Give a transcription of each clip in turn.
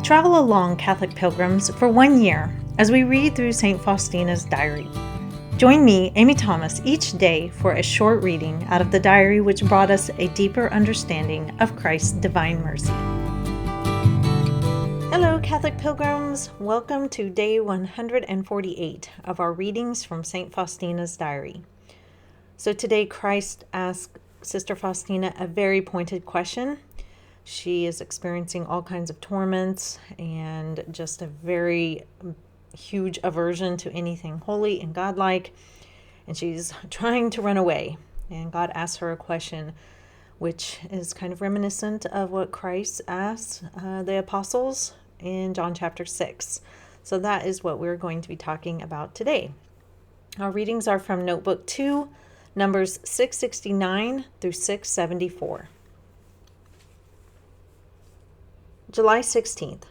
Travel along, Catholic pilgrims, for 1 year as we read through St. Faustina's diary. Join me, Amy Thomas, each day for a short reading out of the diary which brought us a deeper understanding of Christ's divine mercy. Hello, Catholic pilgrims. Welcome to day 148 of our readings from St. Faustina's diary. So today, Christ asked Sister Faustina a very pointed question. She is experiencing all kinds of torments and just a very huge aversion to anything holy and godlike. And she's trying to run away. And God asks her a question which is kind of reminiscent of what Christ asked the apostles in John chapter 6. So that is what we're going to be talking about today. Our readings are from Notebook 2, Numbers 669 through 674. July 16th.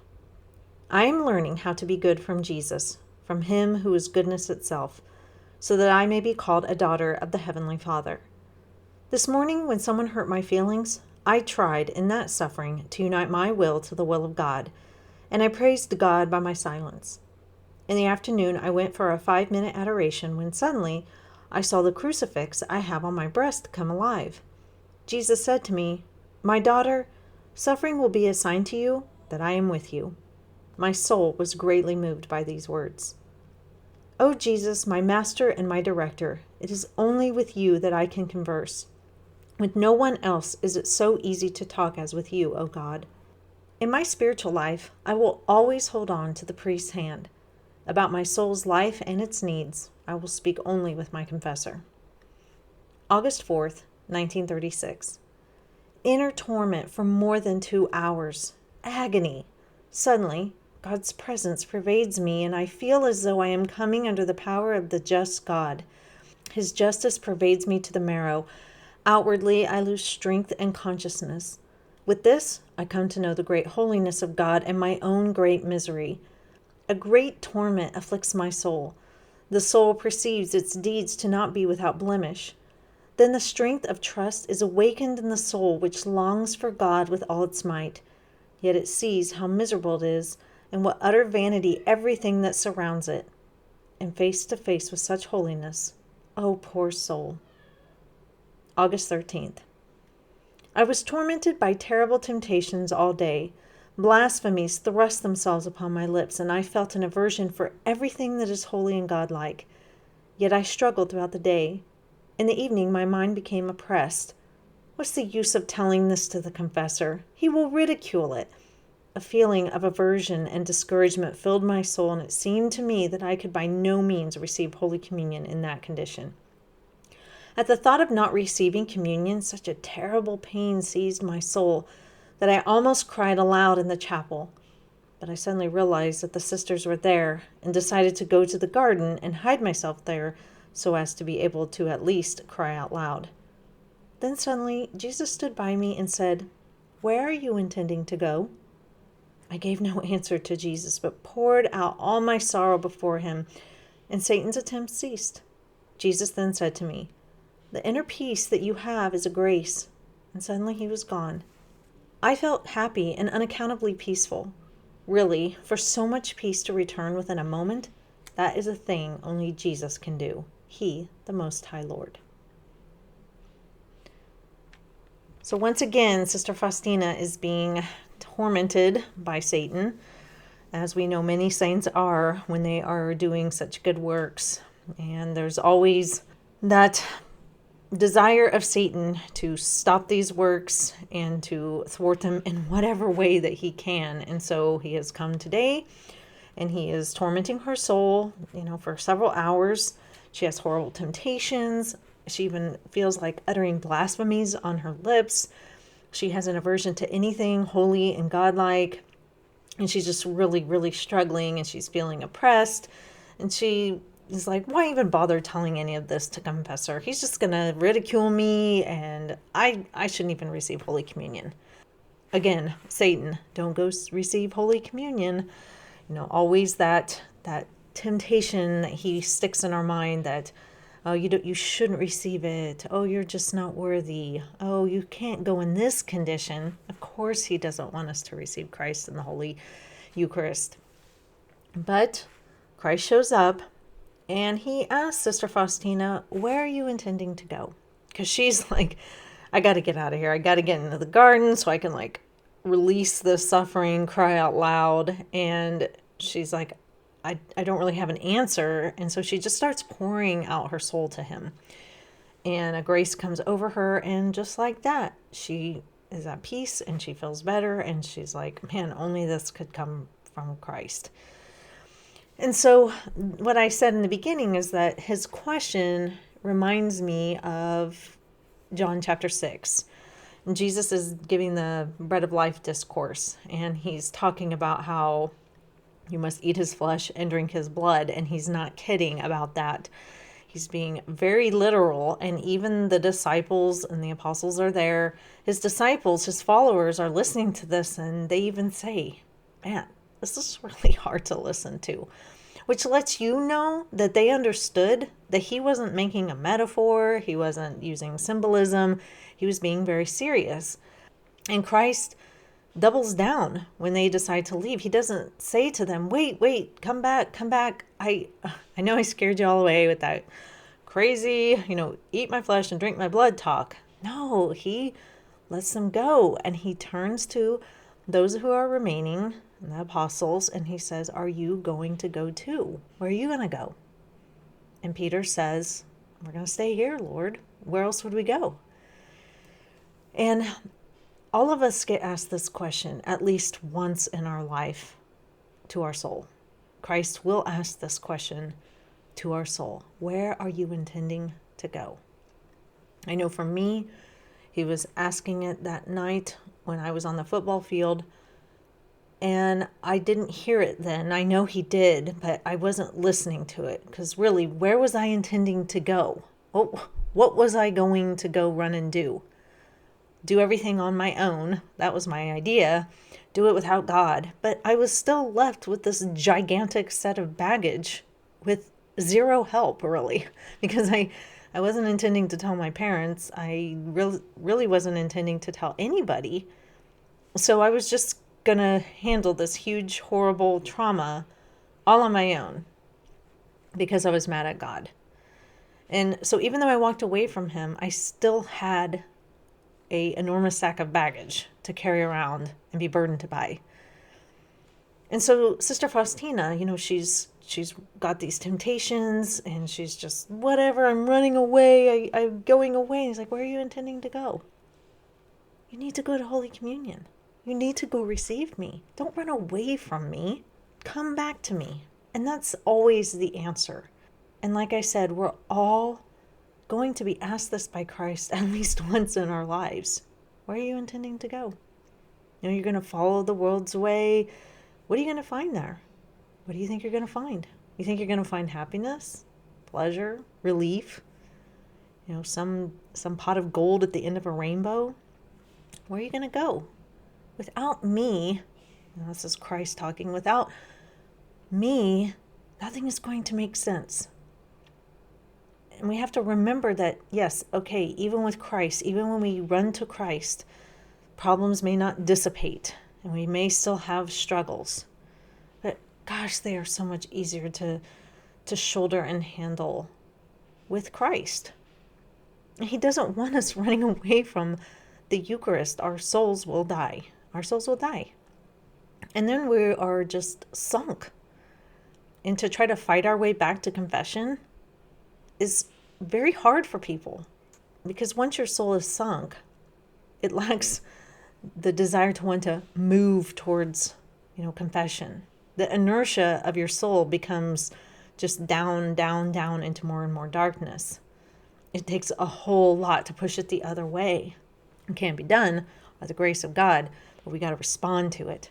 I am learning how to be good from Jesus, from Him who is goodness itself, so that I may be called a daughter of the Heavenly Father. This morning, when someone hurt my feelings, I tried in that suffering to unite my will to the will of God, and I praised God by my silence. In the afternoon, I went for a 5-minute adoration when suddenly I saw the crucifix I have on my breast come alive. Jesus said to me, "My daughter, suffering will be a sign to you that I am with you." My soul was greatly moved by these words. O Jesus, my master and my director, it is only with you that I can converse. With no one else is it so easy to talk as with you, O God. In my spiritual life, I will always hold on to the priest's hand. About my soul's life and its needs, I will speak only with my confessor. August 4th, 1936. Inner torment for more than 2 hours. Agony. Suddenly, God's presence pervades me, and I feel as though I am coming under the power of the just God. His justice pervades me to the marrow. Outwardly, I lose strength and consciousness. With this, I come to know the great holiness of God and my own great misery. A great torment afflicts my soul. The soul perceives its deeds to not be without blemish. Then the strength of trust is awakened in the soul, which longs for God with all its might. Yet it sees how miserable it is, and what utter vanity everything that surrounds it. And face to face with such holiness, oh poor soul. August 13th. I was tormented by terrible temptations all day. Blasphemies thrust themselves upon my lips, and I felt an aversion for everything that is holy and godlike. Yet I struggled throughout the day. In the evening, my mind became oppressed. What's the use of telling this to the confessor? He will ridicule it. A feeling of aversion and discouragement filled my soul, and it seemed to me that I could by no means receive Holy Communion in that condition. At the thought of not receiving communion, such a terrible pain seized my soul that I almost cried aloud in the chapel. But I suddenly realized that the sisters were there and decided to go to the garden and hide myself there so as to be able to at least cry out loud. Then suddenly Jesus stood by me and said, "Where are you intending to go?" I gave no answer to Jesus, but poured out all my sorrow before him, and Satan's attempts ceased. Jesus then said to me, "The inner peace that you have is a grace," and suddenly he was gone. I felt happy and unaccountably peaceful. Really, for so much peace to return within a moment, that is a thing only Jesus can do. He, the Most High Lord. So once again, Sister Faustina is being tormented by Satan, as we know many saints are when they are doing such good works. And there's always that desire of Satan to stop these works and to thwart them in whatever way that he can. And so he has come today and he is tormenting her soul, for several hours. She has horrible temptations. She even feels like uttering blasphemies on her lips. She has an aversion to anything holy and godlike. And she's just really, really struggling, and she's feeling oppressed. And she is like, why even bother telling any of this to confessor? He's just going to ridicule me, and I shouldn't even receive Holy Communion. Again, Satan, don't go receive Holy Communion. Always that temptation that he sticks in our mind that, oh, you shouldn't receive it. Oh, you're just not worthy. Oh, you can't go in this condition. Of course, he doesn't want us to receive Christ in the Holy Eucharist. But Christ shows up and he asks Sister Faustina, where are you intending to go? Because she's like, I got to get out of here. I got to get into the garden so I can like release the suffering, cry out loud. And she's like, I don't really have an answer. And so she just starts pouring out her soul to him. And a grace comes over her. And just like that, she is at peace and she feels better. And she's like, man, only this could come from Christ. And so what I said in the beginning is that his question reminds me of John chapter 6. And Jesus is giving the bread of life discourse. And he's talking about how you must eat his flesh and drink his blood. And he's not kidding about that. He's being very literal. And even the disciples and the apostles are there. His disciples, his followers are listening to this. And they even say, man, this is really hard to listen to. Which lets you know that they understood that he wasn't making a metaphor. He wasn't using symbolism. He was being very serious. And Christ doubles down when they decide to leave. He doesn't say to them, wait, come back. I know I scared you all away with that crazy, eat my flesh and drink my blood talk. No, he lets them go. And he turns to those who are remaining, the apostles, and he says, are you going to go too? Where are you going to go? And Peter says, we're going to stay here, Lord. Where else would we go? And all of us get asked this question at least once in our life to our soul. Christ will ask this question to our soul. Where are you intending to go? I know for me, he was asking it that night when I was on the football field, and I didn't hear it then. I know he did, but I wasn't listening to it because really, where was I intending to go? What was I going to go run and do? Do everything on my own. That was my idea. Do it without God. But I was still left with this gigantic set of baggage with zero help, really, because I wasn't intending to tell my parents. I really wasn't intending to tell anybody. So I was just going to handle this huge, horrible trauma all on my own because I was mad at God. And so even though I walked away from him, I still had an enormous sack of baggage to carry around and be burdened by. And so Sister Faustina, she's got these temptations and she's just, whatever, I'm running away. I'm going away. And he's like, where are you intending to go? You need to go to Holy Communion. You need to go receive me. Don't run away from me. Come back to me. And that's always the answer. And like I said, we're all going to be asked this by Christ at least once in our lives. Where are you intending to go? You're going to follow the world's way. What are you going to find there? What do you think you're going to find? You think you're going to find happiness, pleasure, relief? Some pot of gold at the end of a rainbow? Where are you going to go? Without me, this is Christ talking, without me, nothing is going to make sense. And we have to remember that, yes, okay, even with Christ, even when we run to Christ, problems may not dissipate and we may still have struggles. But gosh, they are so much easier to shoulder and handle with Christ. And he doesn't want us running away from the Eucharist. Our souls will die. Our souls will die. And then we are just sunk. And to try to fight our way back to confession is very hard for people. Because once your soul is sunk, it lacks the desire to want to move towards, confession. The inertia of your soul becomes just down into more and more darkness. It takes a whole lot to push it the other way. It can't be done by the grace of God, but we got to respond to it.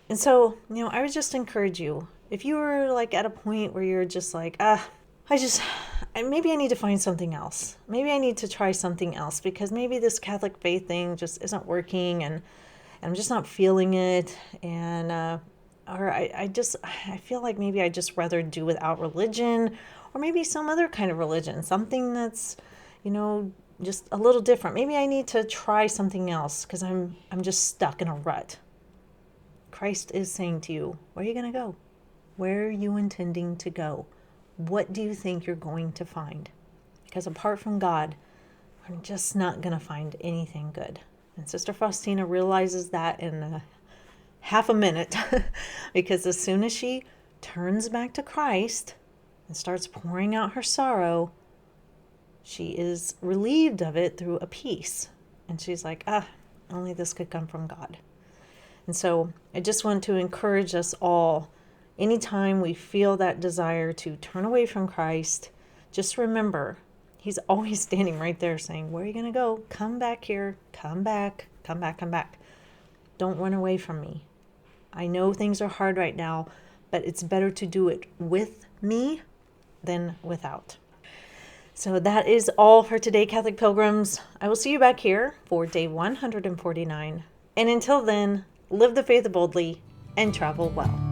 And so, I would just encourage you, if you were like at a point where you're just like, maybe I need to find something else. Maybe I need to try something else because maybe this Catholic faith thing just isn't working and I'm just not feeling it. And, or I feel like maybe I just rather do without religion or maybe some other kind of religion, something that's, just a little different. Maybe I need to try something else because I'm just stuck in a rut. Christ is saying to you, where are you going to go? Where are you intending to go? What do you think you're going to find? Because apart from God, we're just not going to find anything good. And Sister Faustina realizes that in half a minute, because as soon as she turns back to Christ and starts pouring out her sorrow, she is relieved of it through a peace. And she's like, only this could come from God. And so I just want to encourage us all, anytime we feel that desire to turn away from Christ, just remember, He's always standing right there saying, where are you going to go? Come back here. Come back. Come back. Come back. Don't run away from me. I know things are hard right now, but it's better to do it with me than without. So that is all for today, Catholic Pilgrims. I will see you back here for day 149. And until then, live the faith boldly and travel well.